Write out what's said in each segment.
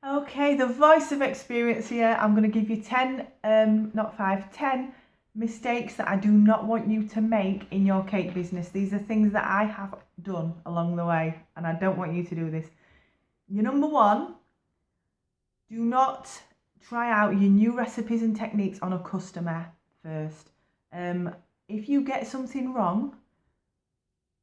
Okay, the voice of experience here. I'm going to give you 10, not 5, 10 mistakes that I do not want you to make in your cake business. These are things that I have done along the way, and I don't want you to do this. Your number one, do not try out your new recipes and techniques on a customer first. If you get something wrong,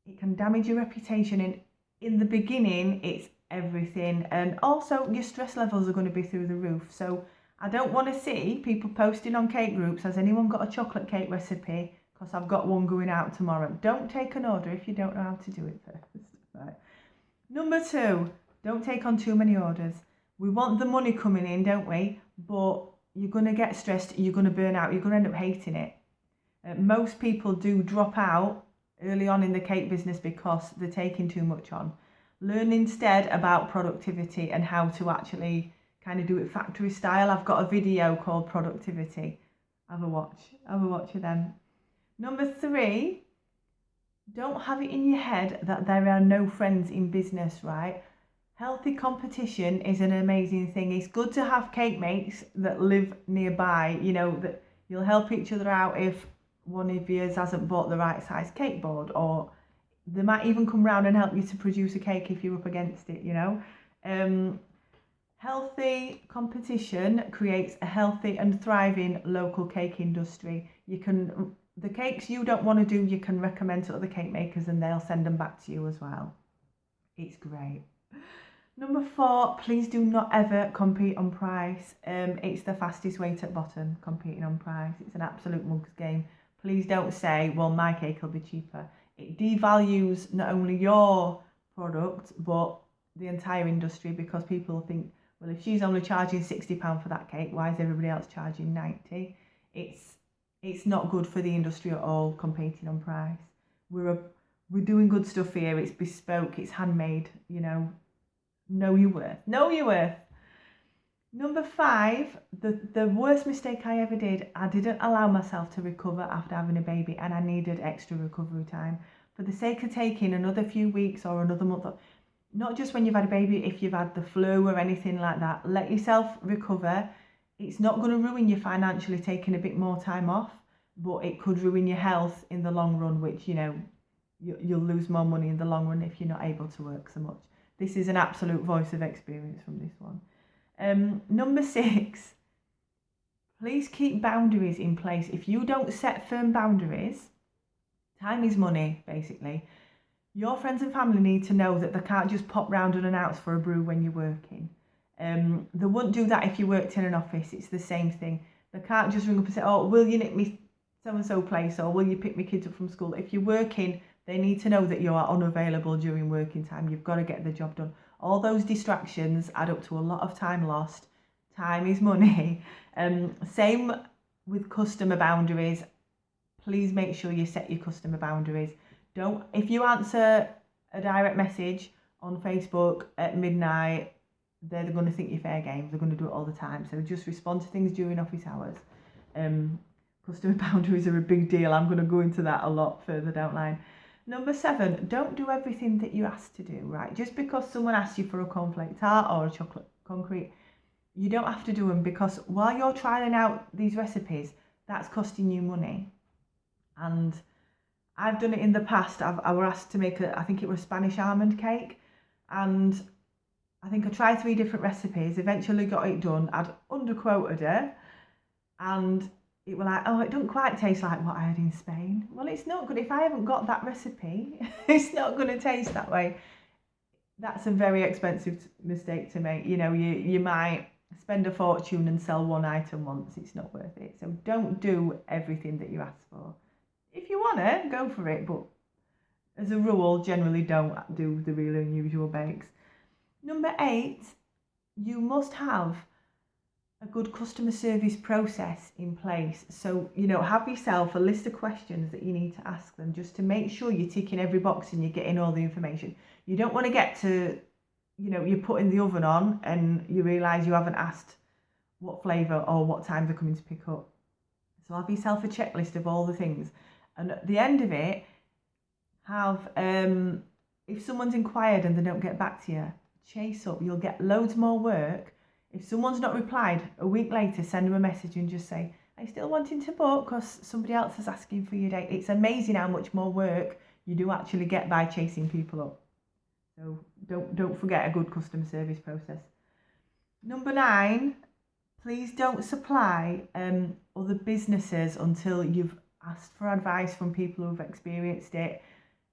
it can damage your reputation. And in the beginning, it's everything. And also, your stress levels are going to be through the roof. So I don't want to see people posting on cake groups, has anyone got a chocolate cake recipe? Because I've got one going out tomorrow. Don't take an order if you don't know how to do it first. Right. Number two, don't take on too many orders. We want the money coming in, don't we? But you're going to get stressed, you're going to burn out, you're going to end up hating it. Most people do drop out early on in the cake business because they're taking too much on. Learn instead about productivity and how to actually kind of do it factory style. I've got a video called Productivity. Have a watch of them. Number three, don't have it in your head that there are no friends in business, right? Healthy competition is an amazing thing. It's good to have cake mates that live nearby, that you'll help each other out if one of yours hasn't bought the right size cake board, or they might even come round and help you to produce a cake if you're up against it, Healthy competition creates a healthy and thriving local cake industry. The cakes you don't want to do, you can recommend to other cake makers and they'll send them back to you as well. It's great. Number four, please do not ever compete on price. It's the fastest way to the bottom, competing on price. It's an absolute mug's game. Please don't say, well, my cake will be cheaper. It devalues not only your product, but the entire industry, because people think, well, if she's only charging £60 for that cake, why is everybody else charging 90? It's not good for the industry at all, competing on price. We're doing good stuff here. It's bespoke, it's handmade, Know your worth. Know your worth. Number five, the worst mistake I ever did, I didn't allow myself to recover after having a baby, and I needed extra recovery time. For the sake of taking another few weeks or another month, not just when you've had a baby, if you've had the flu or anything like that, let yourself recover. It's not going to ruin you financially taking a bit more time off, but it could ruin your health in the long run, which, you'll lose more money in the long run if you're not able to work so much. This is an absolute voice of experience from this one. Number six, please keep boundaries in place. If you don't set firm boundaries, time is money, basically. Your friends and family need to know that they can't just pop round unannounced for a brew when you're working. They wouldn't do that if you worked in an office. It's the same thing. They can't just ring up and say, oh, will you nick me so-and-so place, or will you pick my kids up from school? If you're working, they need to know that you are unavailable during working time. You've got to get the job done. All those distractions add up to a lot of time lost. Time is money. Same with customer boundaries. Please make sure you set your customer boundaries. If you answer a direct message on Facebook at midnight, they're going to think you're fair game. They're going to do it all the time. So just respond to things during office hours. Customer boundaries are a big deal. I'm going to go into that a lot further down the line. Number seven, don't do everything that you're asked to do, right? Just because someone asks you for a cornflake tart or a chocolate concrete, you don't have to do them, because while you're trying out these recipes, that's costing you money. And I've done it in the past. I was asked to make I think it was Spanish almond cake, and I think I tried 3 different recipes, eventually got it done. I'd underquoted it, and it was like, oh, it doesn't quite taste like what I had in Spain. Well, it's not good. If I haven't got that recipe, it's not going to taste that way. That's a very expensive mistake to make. You might spend a fortune and sell one item once. It's not worth it. So don't do everything that you ask for. If you want it, go for it. But as a rule, generally don't do the really unusual bakes. Number 8, you must have a good customer service process in place. So, have yourself a list of questions that you need to ask them, just to make sure you're ticking every box and you're getting all the information. You don't want to get to, you're putting the oven on and you realise you haven't asked what flavour or what time they're coming to pick up. So have yourself a checklist of all the things. And at the end of it, have, if someone's inquired and they don't get back to you, chase up. You'll get loads more work If someone's not replied, a week later, send them a message and just say, are you still wanting to book? Because somebody else is asking for your date. It's amazing how much more work you do actually get by chasing people up. So don't forget a good customer service process. Number 9, please don't supply other businesses until you've asked for advice from people who've experienced it,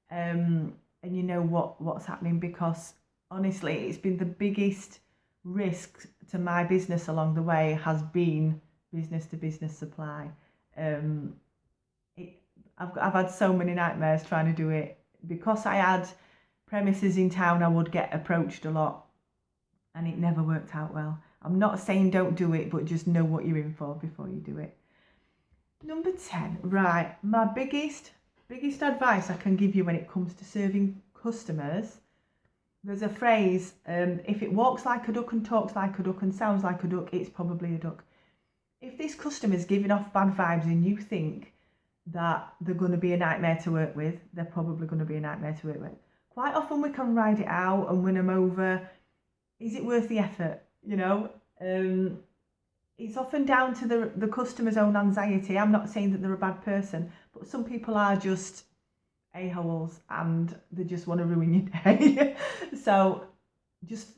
and you know what's happening, because honestly, it's been the biggest risk to my business along the way has been business to business supply. I've had so many nightmares trying to do it. Because I had premises in town, I would get approached a lot and it never worked out well. I'm not saying don't do it, but just know what you're in for before you do it. Number 10, right, my biggest advice I can give you when it comes to serving customers, there's a phrase, if it walks like a duck and talks like a duck and sounds like a duck, it's probably a duck. If this customer's giving off bad vibes and you think that they're going to be a nightmare to work with, they're probably going to be a nightmare to work with. Quite often we can ride it out and win them over. Is it worth the effort? You know, it's often down to the customer's own anxiety. I'm not saying that they're a bad person, but some people are just a-holes and they just want to ruin your day. So just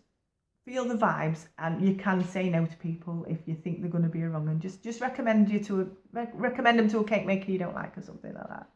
feel the vibes, and you can say no to people if you think they're going to be wrong, and just recommend them to a cake maker you don't like or something like that.